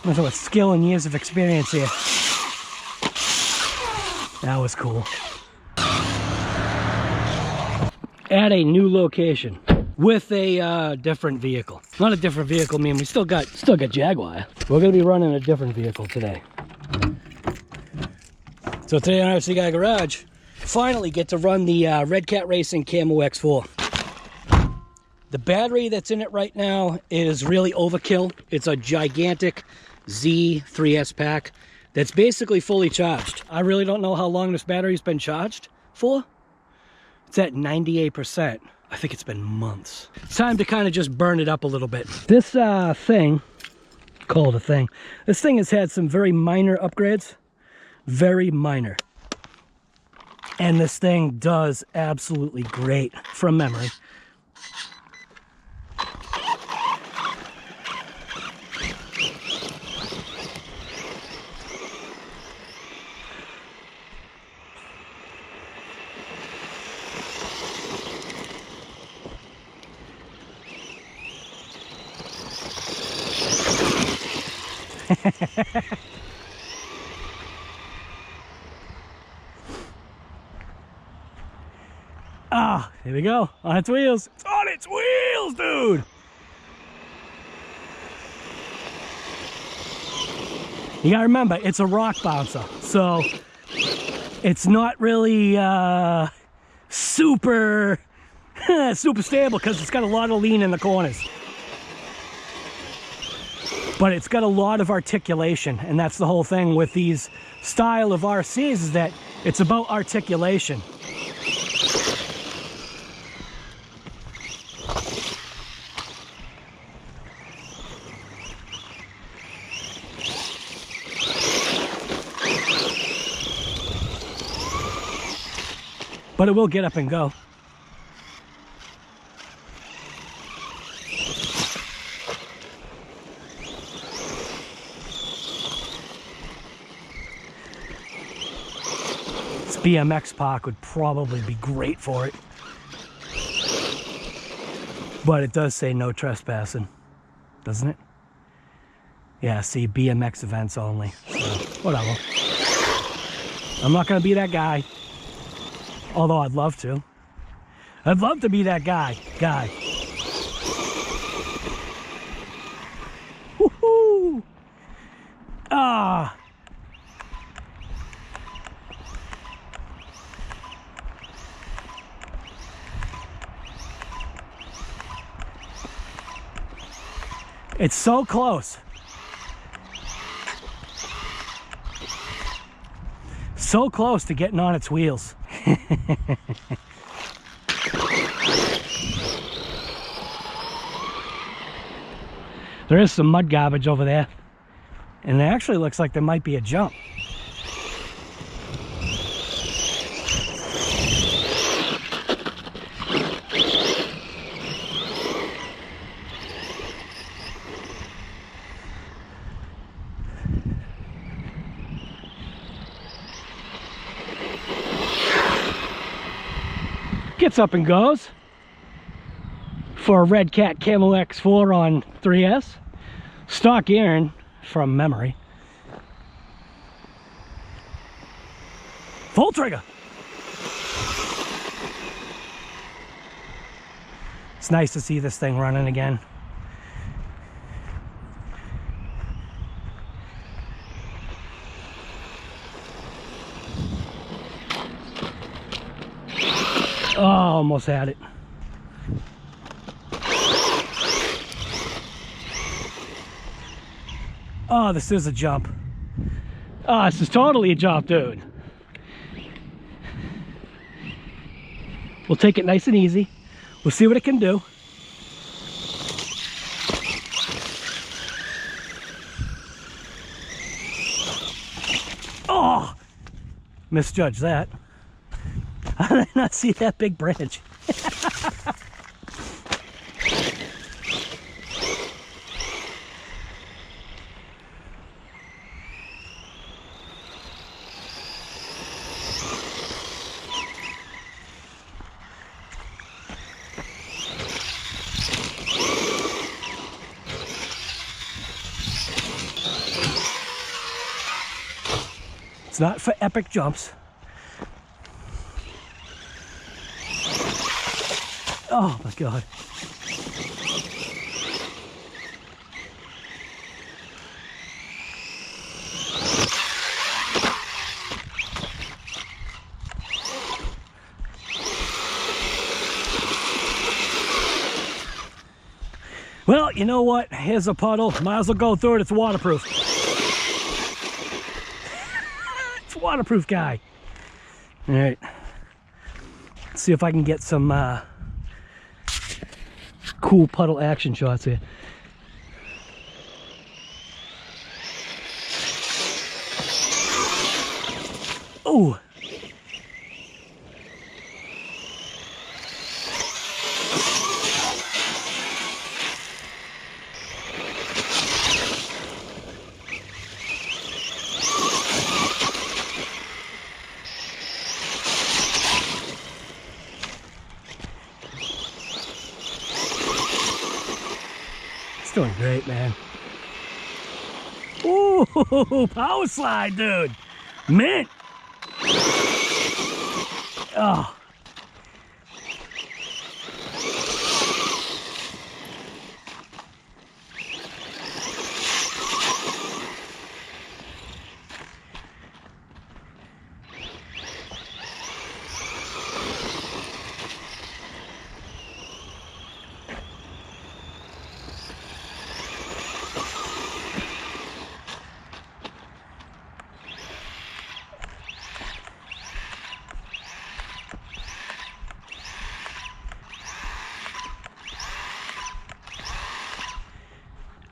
Nothing with skill and years of experience here. That was cool. At a new location with a different vehicle. Not a different vehicle, I mean we still got Jaguar. We're gonna be running a different vehicle today. So today on RC Guy Garage, finally get to run the Redcat Racing Camo X4. The battery that's in it right now is really overkill. It's a gigantic Z3S pack that's basically fully charged. I really don't know how long this battery's been charged for. It's at 98%. I think it's been months. It's time to kind of just burn it up a little bit. This thing, call it a thing, this thing has had some very minor upgrades. Very minor. And this thing does absolutely great from memory. Ah, here we go, on its wheels. It's on its wheels, dude! You gotta remember, it's a rock bouncer, so it's not really super stable because it's got a lot of lean in the corners. But it's got a lot of articulation, and that's the whole thing with these style of RCs, is that it's about articulation. But it will get up and go. This BMX park would probably be great for it. But it does say no trespassing, doesn't it? Yeah, see, BMX events only. So, whatever. I'm not gonna be that guy. Although I'd love to. I'd love to be that guy. Woohoo! Ah! It's so close. So close to getting on its wheels. There is some mud garbage over there, and it actually looks like there might be a jump. Gets up and goes for a Redcat Camo X4 on 3S. Stock iron from memory. Full trigger. It's nice to see this thing running again. Oh, almost had it. Oh, this is a jump. Oh, this is totally a jump, dude. We'll take it nice and easy. We'll see what it can do. Oh, misjudged that. How did I not see that big branch? It's not for epic jumps. Oh my God. Well, you know what? Here's a puddle. Might as well go through it. It's waterproof. It's a waterproof, guy. All right. Let's see if I can get some cool puddle action shots here. Oh. Doing great, man. Ooh, power slide, dude. Mint. Oh.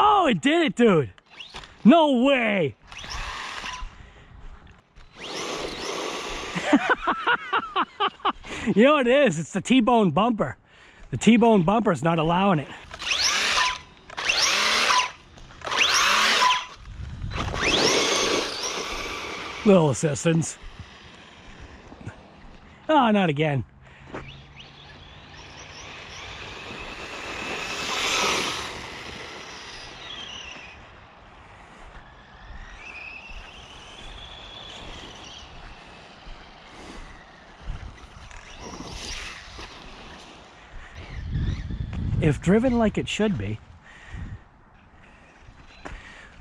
Oh, it did it, dude. No way. You know what it is? It's the T-bone bumper. The T-bone bumper's not allowing it. Little assistance. Oh, not again. If driven like it should be,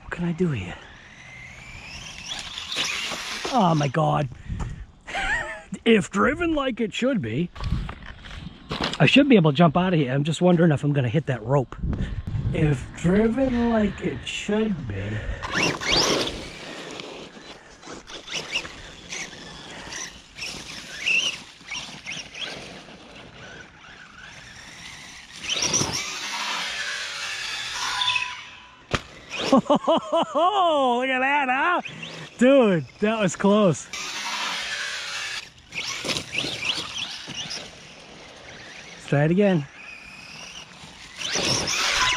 what can I do here? Oh my God. If driven like it should be, I should be able to jump out of here. I'm just wondering if I'm going to hit that rope. If driven like it should be. Oh, look at that, huh? Dude, that was close. Let's try it again.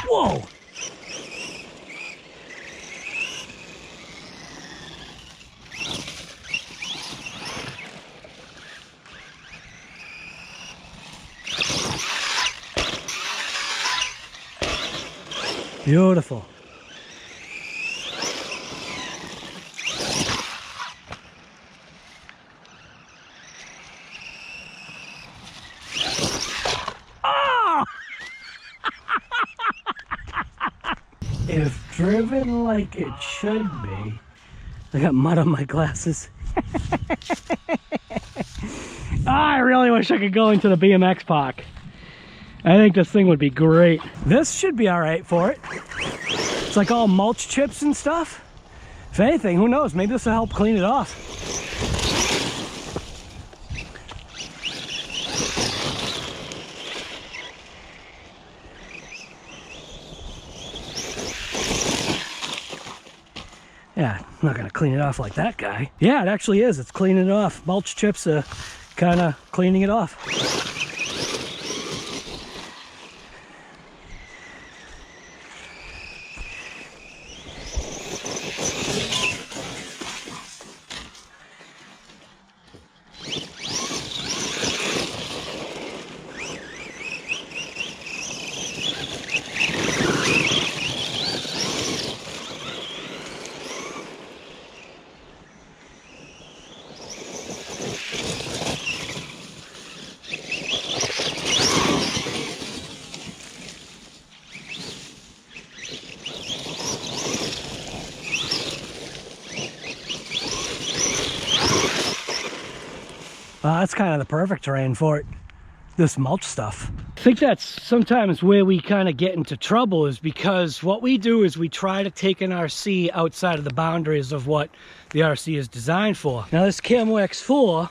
Whoa! Beautiful. If driven like it should be. I got mud on my glasses. I really wish I could go into the BMX park. I think this thing would be great. This should be all right for it. It's like all mulch chips and stuff. If anything, who knows? Maybe this will help clean it off. Yeah, I'm not gonna clean it off like that guy. Yeah, it actually is. It's cleaning it off. Mulch chips are kind of cleaning it off. That's kind of the perfect terrain for it, this mulch stuff. I think that's sometimes where we kind of get into trouble, is because what we do is we try to take an RC outside of the boundaries of what the RC is designed for. Now this Camo X4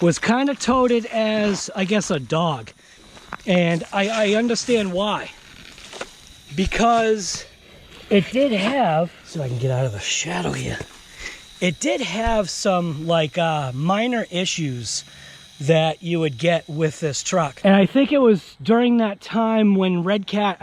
was kind of touted as, I guess, a dog. And I understand why. Because it did have, see if I can get out of the shadow here. It did have some like minor issues that you would get with this truck. And I think it was during that time when Redcat,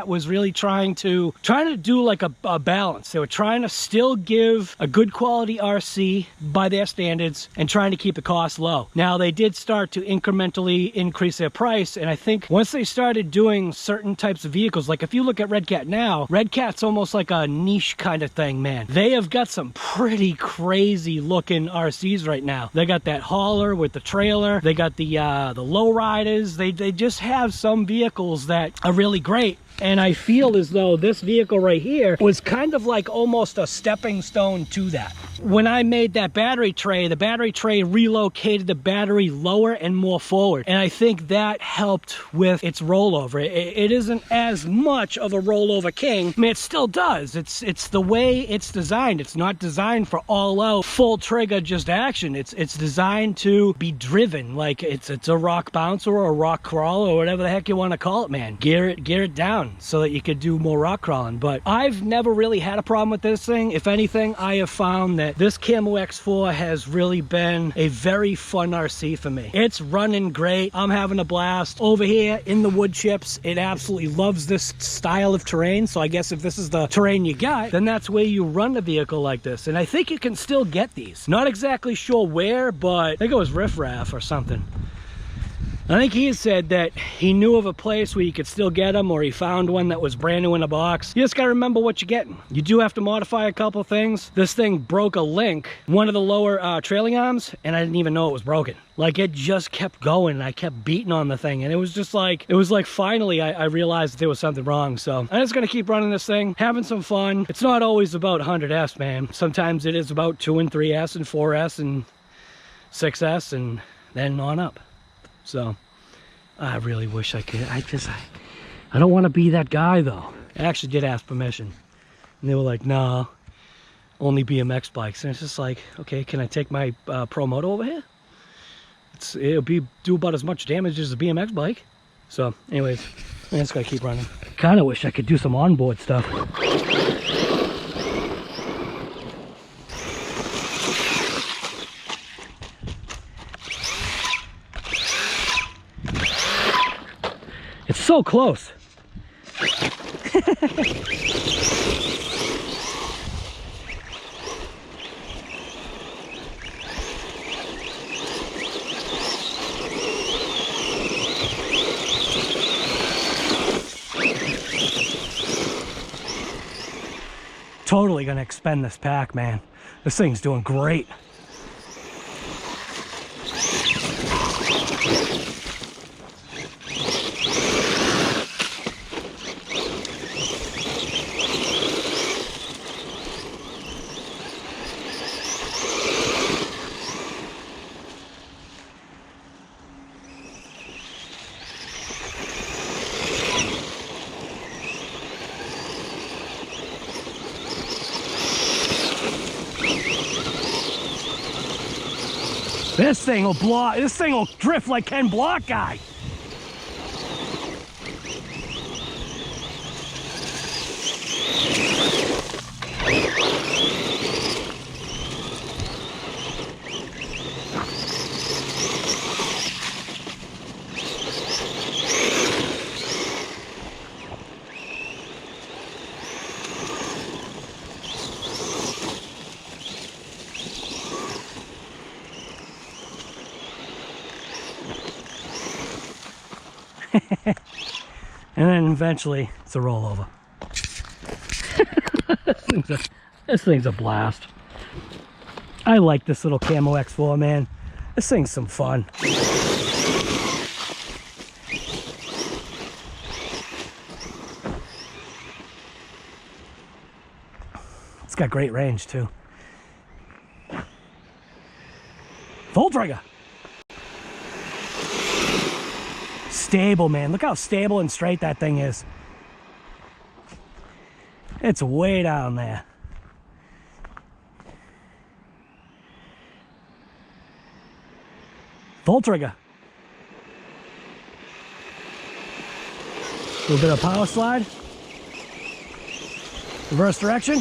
was really trying to do like a balance. They were trying to still give a good quality RC by their standards and trying to keep the cost low. Now they did start to incrementally increase their price, and I think once they started doing certain types of vehicles, like if you look at Redcat now, Redcat's almost like a niche kind of thing, man. They have got some pretty crazy looking RCs right now. They got that hauler with the trailer, they got the low riders, they just have some vehicles that are really great. And I feel as though this vehicle right here was kind of like almost a stepping stone to that. When I made that battery tray, the battery tray relocated the battery lower and more forward. And I think that helped with its rollover. It isn't as much of a rollover king. I mean, it still does. It's the way it's designed. It's not designed for all out, full trigger, just action. It's designed to be driven. Like it's a rock bouncer or a rock crawler or whatever the heck you want to call it, man. Gear it down so that you could do more rock crawling. But I've never really had a problem with this thing. If anything, I have found that this Camo X4 has really been a very fun RC for me. It's running great. I'm having a blast. Over here in the wood chips, it absolutely loves this style of terrain. So I guess if this is the terrain you got, then that's where you run a vehicle like this. And I think you can still get these. Not exactly sure where, but I think it was Riff Raff or something. I think he said that he knew of a place where you could still get them, or he found one that was brand new in a box. You just gotta remember what you're getting. You do have to modify a couple things. This thing broke a link, one of the lower trailing arms, and I didn't even know it was broken. Like, it just kept going, and I kept beating on the thing, and it was like finally I realized there was something wrong. So I'm just gonna keep running this thing, having some fun. It's not always about 100S, man. Sometimes it is about 2 and 3S and 4S and 6S and then on up. So I really wish I could. I don't want to be that guy though. I actually did ask permission, and they were like, no, only BMX bikes. And it's just like, okay, can I take my Pro Moto over here? It'll do about as much damage as a BMX bike. So anyways, I just gotta keep running. Kind of wish I could do some onboard stuff. It's so close. Totally gonna expend this pack, man. This thing's doing great. This thing will block. This thing will drift like Ken Block guy. And then eventually it's a rollover. This thing's a blast. I like this little Camo X4, man. This thing's some fun. It's got great range too. Pull trigger. Stable, man. Look how stable and straight that thing is. It's way down there. Pull trigger. A little bit of power slide. Reverse direction.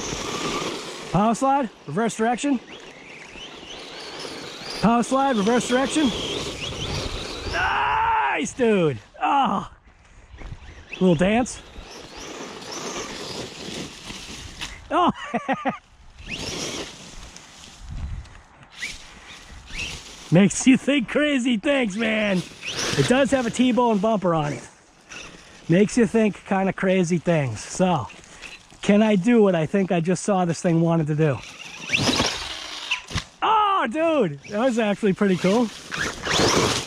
Power slide. Reverse direction. Power slide. Reverse direction. Nice, dude. Oh. Little dance. Oh. Makes you think crazy things, man. It does have a T-bone bumper on it. Makes you think kind of crazy things. So, can I do what I think I just saw this thing wanted to do? Oh, dude, that was actually pretty cool.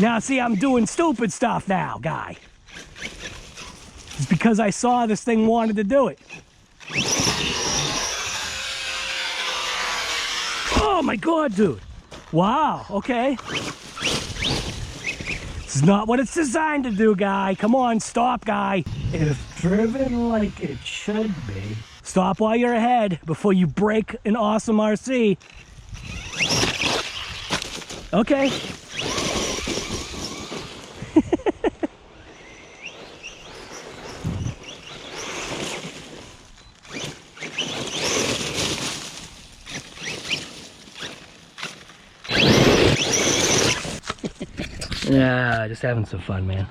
Now, see, I'm doing stupid stuff now, guy. It's because I saw this thing wanted to do it. Oh my God, dude. Wow, okay. This is not what it's designed to do, guy. Come on, stop, guy. If driven like it should be. Stop while you're ahead before you break an awesome RC. Okay. Yeah, just having some fun, man.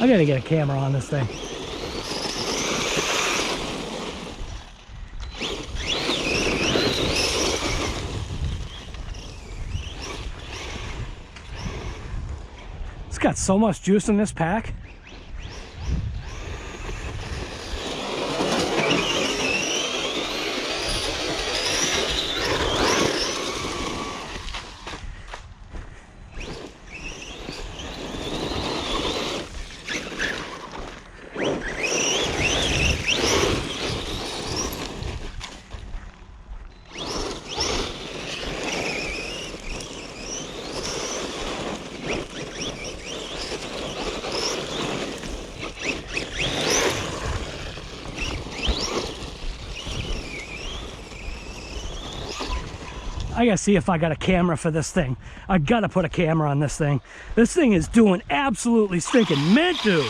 I gotta get a camera on this thing. It's got so much juice in this pack. I gotta see if I got a camera for this thing. I gotta put a camera on this thing. This thing is doing absolutely stinking mint, dude.